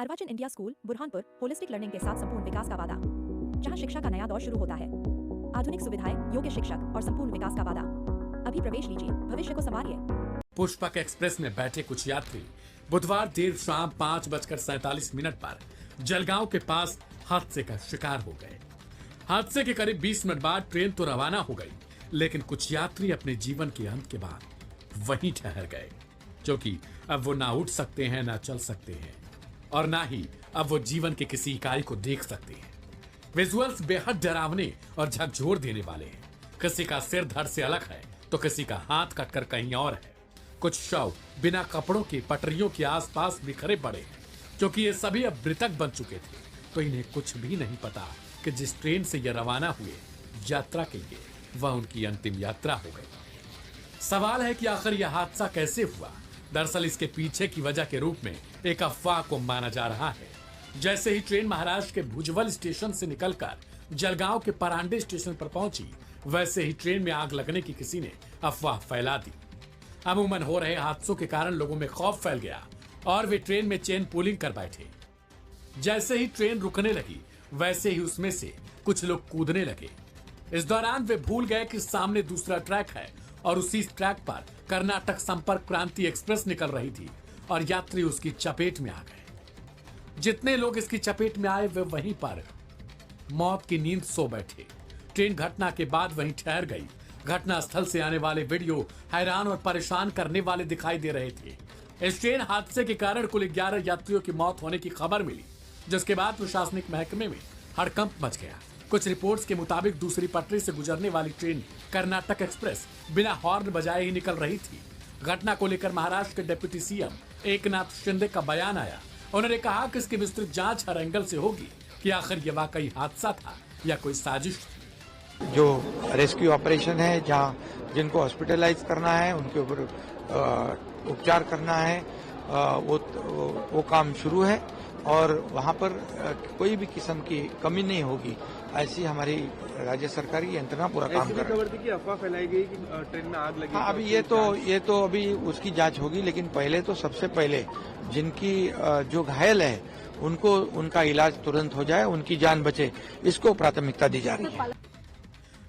अर्वाचीन India school Burhanpur holistic learning के साथ संपूर्ण विकास का वादा, जहां शिक्षा का नया दौर शुरू होता है। आधुनिक सुविधाएं, योग्य शिक्षक और संपूर्ण विकास का वादा। अभी प्रवेश लीजिए, भविष्य को संवारिए। पुष्पक एक्सप्रेस में बैठे कुछ यात्री बुधवार देर शाम 5:47 पर जलगांव के पास हादसे का शिकार हो गए। हादसे के करीब 20 मिनट बाद ट्रेन तो रवाना हो गई, लेकिन कुछ यात्री अपने जीवन के अंत के बाद वहीं ठहर गए, क्योंकि अब वो ना उठ सकते हैं, ना चल सकते हैं और ना ही अब वो जीवन के किसी इकाई को देख सकते हैं। विजुअल्स बेहद डरावने और झकझोर देने वाले हैं। किसी का सिर धड़ से अलग है तो किसी का हाथ कटकर कहीं और है। कुछ शव बिना कपड़ों के पटरियों के आसपास बिखरे पड़े हैं, क्योंकि ये सभी अब मृतक बन चुके थे, तो इन्हें कुछ भी नहीं पता कि जिस ट्रेन से ये रवाना हुए यात्रा के लिए, वह उनकी अंतिम यात्रा हो गई। सवाल है कि आखिर यह हादसा कैसे हुआ। दरअसल इसके पीछे की वजह के रूप में एक अफवाह को माना जा रहा है। जैसे ही ट्रेन महाराष्ट्र के भुजबल स्टेशन से निकलकर जलगांव के परांडे स्टेशन पर पहुंची, वैसे ही ट्रेन में आग लगने की किसी ने अफवाह फैला दी। अमूमन हो रहे हादसों के कारण लोगों में खौफ फैल गया और वे ट्रेन में चेन पुलिंग कर बैठे। जैसे ही ट्रेन रुकने लगी, वैसे ही उसमें से कुछ लोग कूदने लगे। इस दौरान वे भूल गए कि सामने दूसरा ट्रैक है और उसी ट्रैक पर कर्नाटक संपर्क क्रांति एक्सप्रेस निकल रही थी और यात्री उसकी चपेट में आ गए। जितने लोग इसकी चपेट में आए वे वहीं पर मौत की नींद सो बैठे। ट्रेन घटना के बाद वहीं ठहर गई। घटना स्थल से आने वाले वीडियो हैरान और परेशान करने वाले दिखाई दे रहे थे। इस ट्रेन हादसे के कारण कुल 11 यात्रियों की मौत होने की खबर मिली, जिसके बाद प्रशासनिक महकमे में हड़कंप मच गया। कुछ रिपोर्ट्स के मुताबिक दूसरी पटरी से गुजरने वाली ट्रेन कर्नाटक एक्सप्रेस बिना हॉर्न बजाए ही निकल रही थी। घटना को लेकर महाराष्ट्र के डिप्टी सीएम एकनाथ शिंदे का बयान आया। उन्होंने कहा कि इसकी विस्तृत जांच हर एंगल से होगी कि आखिर ये वाकई हादसा था या कोई साजिश थी। जो रेस्क्यू ऑपरेशन है, जहां जिनको हॉस्पिटलाइज करना है, उनके ऊपर उपचार करना है, वो काम शुरू है और वहां पर कोई भी किस्म की कमी नहीं होगी, ऐसी हमारी राज्य सरकार की यंत्रणा पूरा काम कर रही है। की अफवाह फैलाई गई कि ट्रेन में आग लगी। हाँ, अभी ये तो अभी उसकी जांच होगी, लेकिन पहले तो सबसे पहले जिनकी जो घायल है उनको उनका इलाज तुरंत हो जाए, उनकी जान बचे, इसको प्राथमिकता दी जा रही है।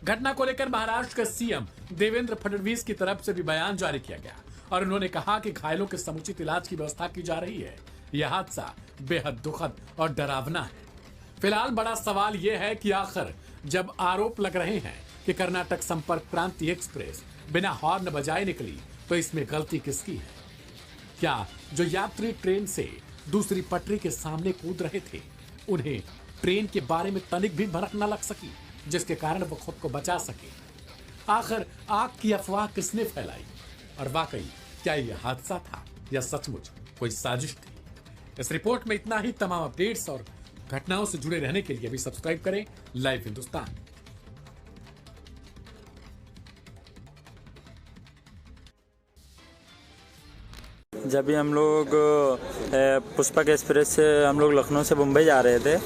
घटना को लेकर महाराष्ट्र के सीएम देवेंद्र फडणवीस की तरफ से भी बयान जारी किया गया और उन्होंने कहा कि घायलों के समुचित इलाज की व्यवस्था की जा रही है। यह हादसा बेहद दुखद और डरावना है। फिलहाल बड़ा सवाल यह है कि आखिर जब आरोप लग रहे हैं कि कर्नाटक संपर्क क्रांति एक्सप्रेस बिना हॉर्न बजाए निकली, तो इसमें गलती किसकी है? क्या जो यात्री ट्रेन से दूसरी पटरी के सामने कूद रहे थे, उन्हें ट्रेन के बारे में तनिक भी भनक न लग सकी, जिसके कारण वो खुद को बचा सके? आखिर आग की अफवाह किसने फैलाई और वाकई क्या यह हादसा था या सचमुच कोई साजिश थी? इस रिपोर्ट में इतना ही। तमाम अपडेट्स और घटनाओं से जुड़े रहने के लिए भी सब्सक्राइब करें लाइव हिंदुस्तान। जब भी हम लोग पुष्पक एक्सप्रेस से हम लोग लखनऊ से मुंबई जा रहे थे,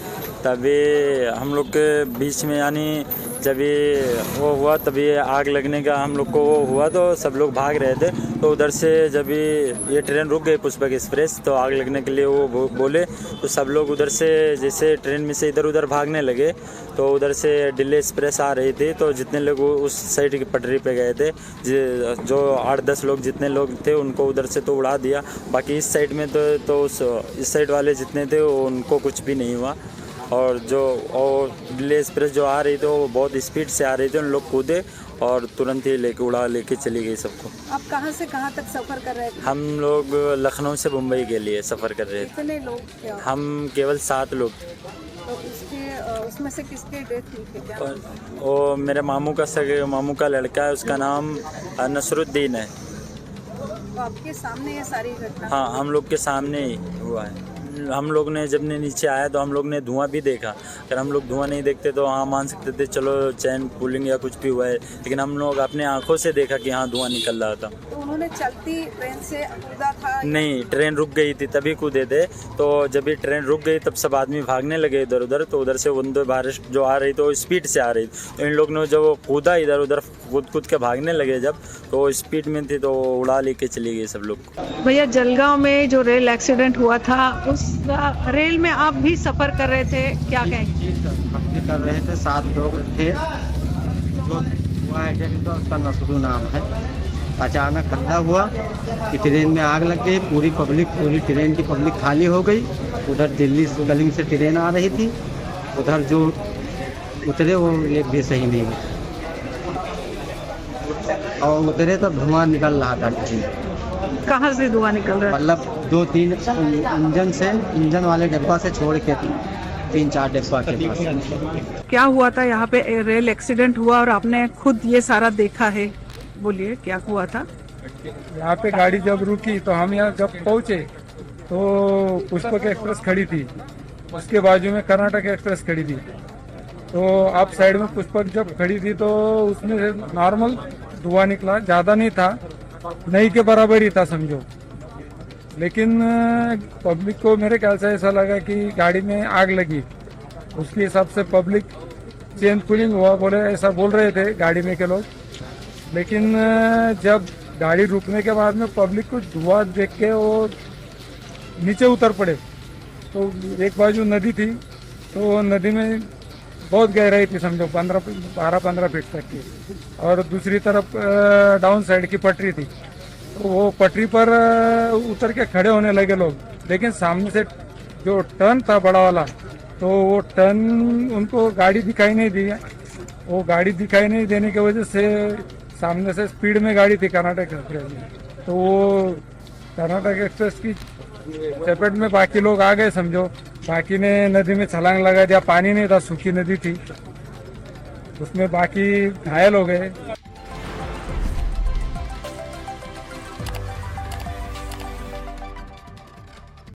तभी हम लोग के बीच में यानी जब ये वो हुआ, तभी आग लगने का हम लोग को वो हुआ, तो सब लोग भाग रहे थे। तो उधर से जब ये ट्रेन रुक गई पुष्पक एक्सप्रेस, तो आग लगने के लिए वो बोले, तो सब लोग उधर से जैसे ट्रेन में से इधर उधर भागने लगे। तो उधर से दिल्ली एक्सप्रेस आ रही थी, तो जितने लोग उस साइड की पटरी पे गए थे, जो 8-10 लोग जितने लोग थे, उनको उधर से तो उड़ा दिया। बाकी इस साइड में तो इस साइड वाले जितने थे उनको कुछ भी नहीं हुआ। और दिल्ली एक्सप्रेस जो आ रही थी वो बहुत स्पीड से आ रही थी, उन लोग कूदे और तुरंत ही लेके चली गई सबको। आप कहाँ से कहाँ तक सफर कर रहे थे? हम लोग लखनऊ से मुंबई के लिए सफर कर रहे थे। कितने लोग थे? हम केवल 7 लोग थे। तो उसमें से किसके डेथ हुई थी? क्या वो मेरे मामू का लड़का है, उसका नाम नसरुद्दीन है। तो आपके सामने ये सारी घटना? हाँ, हम लोग के सामने ही हुआ है। हम लोग ने जब नीचे आया तो हम लोग ने धुआं भी देखा। अगर हम लोग धुआं नहीं देखते तो हाँ मान सकते थे चलो चैन पुलिंग या कुछ भी हुआ है, लेकिन हम लोग अपने आंखों से देखा कि हाँ धुआं निकल रहा था। तो उन्होंने उन्होंने चलती ट्रेन से कूदा था? नहीं, ट्रेन रुक गई थी तभी कूदे थे। तो जब ये ट्रेन रुक गई तब सब आदमी भागने लगे इधर उधर। तो उधर से वंदे भारत जो आ रही तो स्पीड से आ रही, तो इन लोग ने जब वो कूदा इधर उधर कूद के भागने लगे, जब तो स्पीड में थी तो उड़ा लेके चली गई सब लोग। भैया, जलगांव में जो रेल एक्सीडेंट हुआ था, उस रेल में आप भी सफर कर रहे थे, क्या कहेंगे? हम भी कर रहे थे, 7 लोग थे। जो हुआ एक्सीडेंट तो उसका नसरू नाम है। अचानक हल्ला हुआ कि ट्रेन में आग लग गई, पूरी ट्रेन की पब्लिक खाली हो गई। उधर दिल्ली से कलिंग से ट्रेन आ रही थी, उधर जो उतरे वो एक भी सही नहीं हुआ, और उतरे तो धुआं निकल रहा था ट्रेन। कहाँ से धुआं निकल रहा है? मतलब 2-3 इंजन वाले डब्बा से छोड़ के 3-4 डब्बा के पास। क्या हुआ था यहाँ पे? रेल एक्सीडेंट हुआ और आपने खुद ये सारा देखा है, बोलिए क्या हुआ था? यहाँ पे गाड़ी जब रुकी तो हम यहाँ जब पहुँचे तो पुष्पक एक्सप्रेस खड़ी थी, उसके बाजू में कर्नाटक एक्सप्रेस खड़ी थी। तो आप साइड में पुष्पक जब खड़ी थी तो उसमें से नॉर्मल धुआं निकला, ज़्यादा नहीं था, नहीं के बराबर ही था समझो। लेकिन पब्लिक को मेरे ख्याल से ऐसा लगा कि गाड़ी में आग लगी, उसके हिसाब से पब्लिक चेन पुलिंग हुआ बोले, ऐसा बोल रहे थे गाड़ी में के लोग। लेकिन जब गाड़ी रुकने के बाद में पब्लिक को धुआं देख के वो नीचे उतर पड़े। तो एक बाजू नदी थी, तो नदी में बहुत गहराई थी समझो, 12-15 फीट तक की, और दूसरी तरफ डाउन साइड की पटरी थी। तो वो पटरी पर उतर के खड़े होने लगे लोग, लेकिन सामने से जो टर्न था बड़ा वाला, तो वो टर्न उनको गाड़ी दिखाई नहीं दी। वो गाड़ी दिखाई नहीं देने की वजह से सामने से स्पीड में गाड़ी थी कर्नाटक एक्सप्रेस में, तो वो कर्नाटक एक्सप्रेस की चपेट में बाकी लोग आ गए समझो। बाकी ने नदी में छलांग लगा दिया, पानी नहीं था, सूखी नदी थी, उसमें बाकी घायल हो गए।